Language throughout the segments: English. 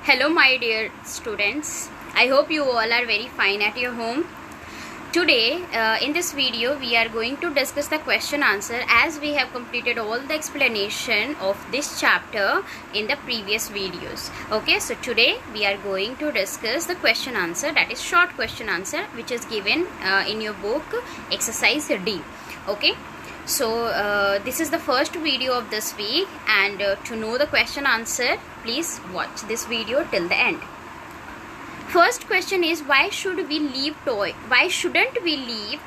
Hello, my dear students. I hope you all are very fine at your home. Today, in this video, we are going to discuss the question answer as we have completed all the explanation of this chapter in the previous videos. Okay, so today we are going to discuss the question answer, that is short question answer, which is given in your book exercise D. Okay. So this is the first video of this week, and to know the question answer, please watch this video till the end. First question is, why shouldn't we leave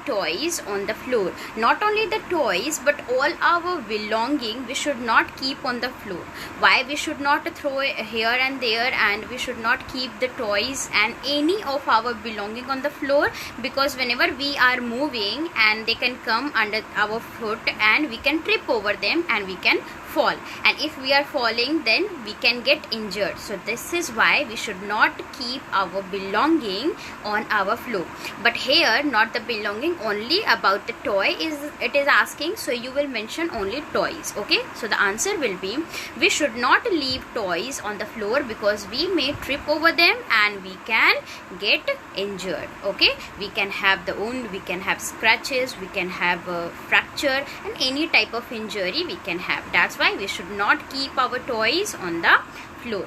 toys on the floor? Not only the toys, but all our belonging we should not keep on the floor. Why we should not throw here and there, and we should not keep the toys and any of our belonging on the floor? Because whenever we are moving, and they can come under our foot and we can trip over them and we can fall, and if we are falling, then we can get injured. So this is why we should not keep our belonging on our floor. But here, not the belonging, only about the toy it is asking, so you will mention only toys. Okay, so the answer will be, we should not leave toys on the floor because we may trip over them and we can get injured. Okay, we can have the wound, we can have scratches, we can have a fracture, and any type of injury we can have. That's why we should not keep our toys on the floor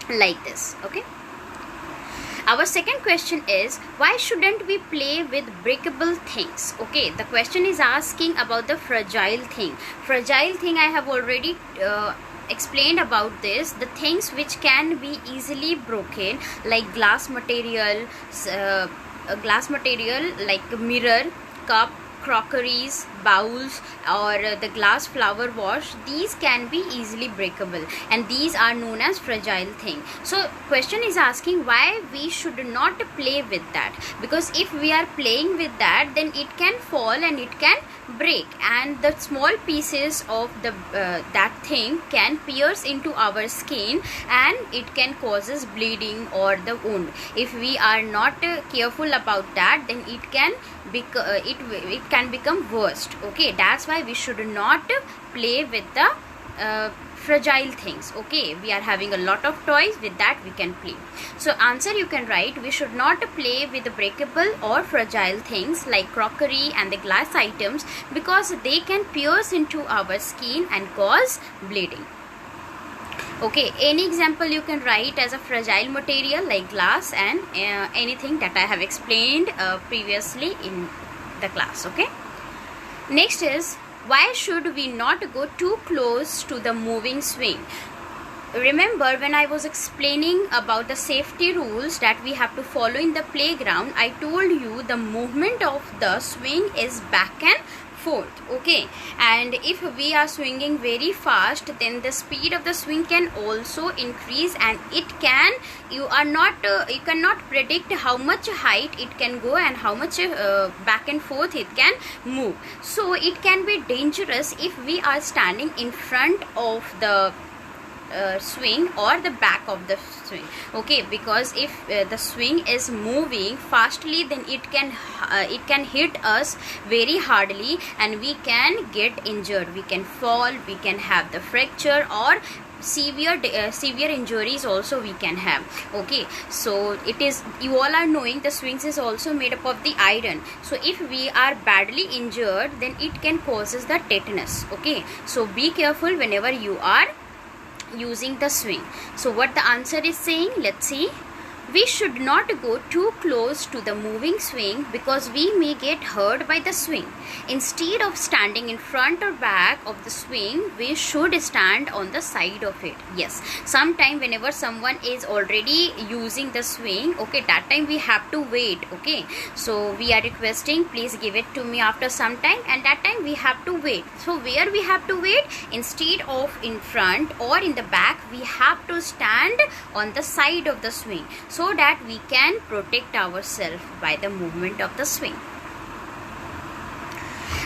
like this. Okay, our second question is, why shouldn't we play with breakable things? Okay, the question is asking about the fragile thing. Fragile thing, I have already explained about this. The things which can be easily broken, like glass material like mirror, cup, crockeries, bowls, or the glass flower wash, these can be easily breakable, and these are known as fragile thing. So question is asking why we should not play with that, because if we are playing with that, then it can fall and it can break, and the small pieces of the that thing can pierce into our skin, and it can causes bleeding or the wound. If we are not careful about that, then it can become worst. Okay, that's why we should not play with the fragile things. Okay, we are having a lot of toys, with that we can play. So answer you can write, we should not play with the breakable or fragile things like crockery and the glass items, because they can pierce into our skin and cause bleeding. Okay, any example you can write as a fragile material like glass and anything that I have explained previously in the class. Okay, next is, why should we not go too close to the moving swing? Remember, when I was explaining about the safety rules that we have to follow in the playground, I told you the movement of the swing is back and forth. Okay, and if we are swinging very fast, then the speed of the swing can also increase, and it can, you cannot predict how much height it can go and how much back and forth it can move. So it can be dangerous if we are standing in front of the swing or the back of the swing. Okay, because if the swing is moving fastly, then it can hit us very hardly, and we can get injured, we can fall, we can have the fracture, or severe injuries also we can have. Okay, so it is, you all are knowing, the swings is also made up of the iron. So if we are badly injured, then it can causes the tetanus. Okay, so be careful whenever you are using the swing. So what the answer is saying, let's see. We should not go too close to the moving swing because we may get hurt by the swing. Instead of standing in front or back of the swing, we should stand on the side of it. Yes, sometime whenever someone is already using the swing, okay, that time we have to wait. Okay, so we are requesting, please give it to me after some time, and that time we have to wait. So where we have to wait? Instead of in front or in the back, we have to stand on the side of the swing, so that we can protect ourselves by the movement of the swing.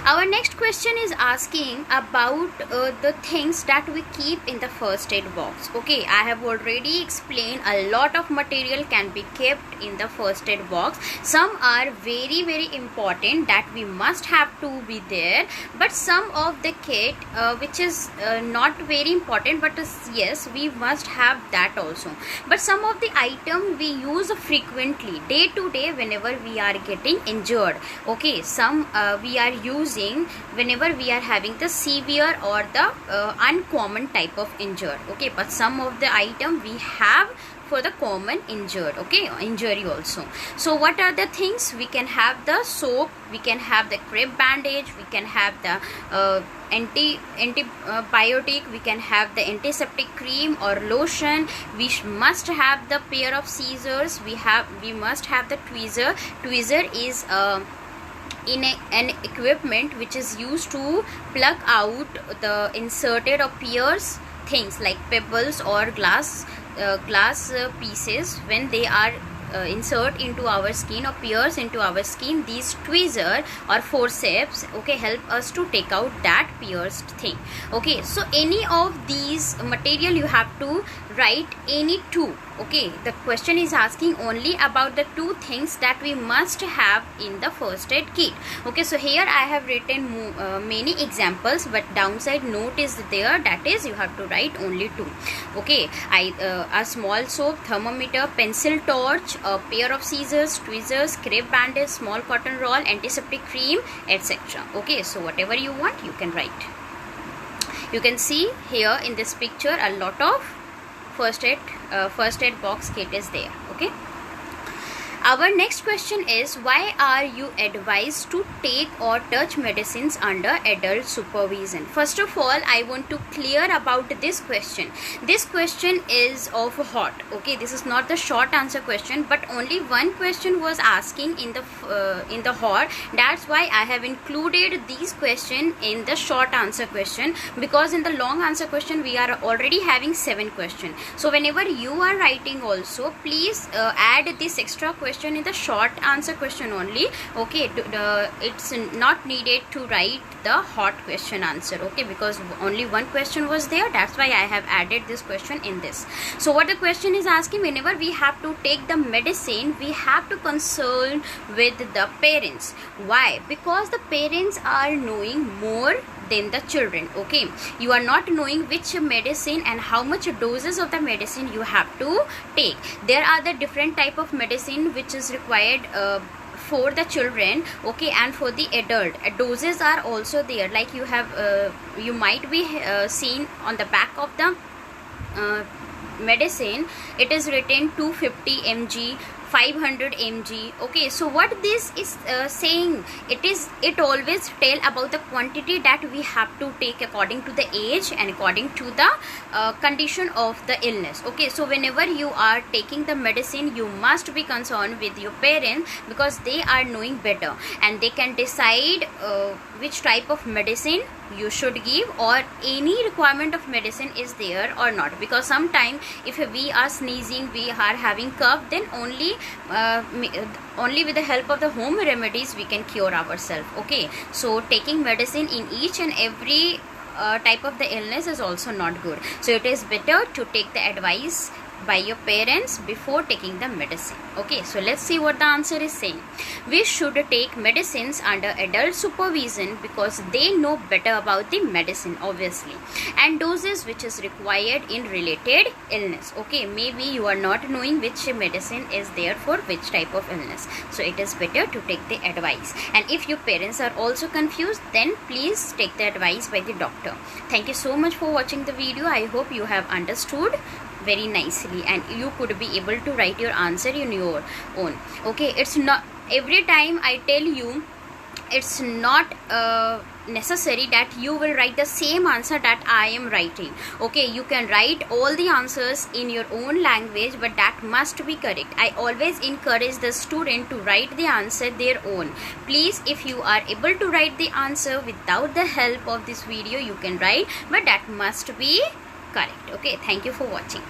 Our next question is asking about the things that we keep in the first aid box. Okay, I have already explained a lot of material can be kept in the first aid box. Some are very very important that we must have to be there, but some of the kit which is not very important, but yes, we must have that also. But some of the item we use frequently day to day whenever we are getting injured. Okay, some we are using whenever we are having the severe or the uncommon type of injured. Okay, but some of the item we have for the common injured, okay, injury also. So what are the things? We can have the soap, we can have the crepe bandage, we can have the antibiotic, we can have the antiseptic cream or lotion. We must have the pair of scissors, we must have the tweezer. Tweezer is an equipment which is used to pluck out the inserted or pierce things like pebbles or glass pieces when they are insert into our skin or pierce into our skin. These tweezer or forceps, okay, help us to take out that pierced thing. Okay, so any of these material you have to write any two. Okay, the question is asking only about the two things that we must have in the first aid kit. Okay, so here I have written many examples, but downside note is there, that is you have to write only two. Okay, a small soap, thermometer, pencil torch, a pair of scissors, tweezers, crepe bandage, small cotton roll, antiseptic cream, etc. Okay, so whatever you want you can write. You can see here in this picture a lot of first aid box kit is there. Okay, our next question is, why are you advised to take or touch medicines under adult supervision? First of all, I want to clear about this question. This question is of hot. Okay, this is not the short answer question, but only one question was asking in the hot. That's why I have included these question in the short answer question, because in the long answer question we are already having 7 questions. So whenever you are writing also, please add this extra question in the short answer question only. Okay, it's not needed to write the hot question answer. Okay, because only one question was there, that's why I have added this question in this. So what the question is asking, whenever we have to take the medicine, we have to consult with the parents. Why? Because the parents are knowing more than the children. Okay, you are not knowing which medicine and how much doses of the medicine you have to take. There are the different type of medicine which is required for the children, okay, and for the adult. Doses are also there, like you have you might be seen on the back of the medicine, it is written 250 mg, 500 mg. Okay, so what this is saying, it always tell about the quantity that we have to take according to the age and according to the condition of the illness. Okay, so whenever you are taking the medicine, you must be concerned with your parents, because they are knowing better and they can decide which type of medicine you should give, or any requirement of medicine is there or not. Because sometimes if we are sneezing, we are having cough, then only with the help of the home remedies we can cure ourselves. Okay, so taking medicine in each and every type of the illness is also not good. So it is better to take the advice by your parents before taking the medicine. Okay, so let's see what the answer is saying. We should take medicines under adult supervision because they know better about the medicine, obviously, and doses which is required in related illness. Okay, maybe you are not knowing which medicine is there for which type of illness, so it is better to take the advice. And if your parents are also confused, then please take the advice by the doctor. Thank you so much for watching the video. I hope you have understood very nicely and you could be able to write your answer in your own. Okay, it's not every time I tell you, it's not necessary that you will write the same answer that I am writing. Okay, you can write all the answers in your own language, but that must be correct. I always encourage the student to write the answer their own. Please, if you are able to write the answer without the help of this video, you can write, but that must be correct. Okay, thank you for watching.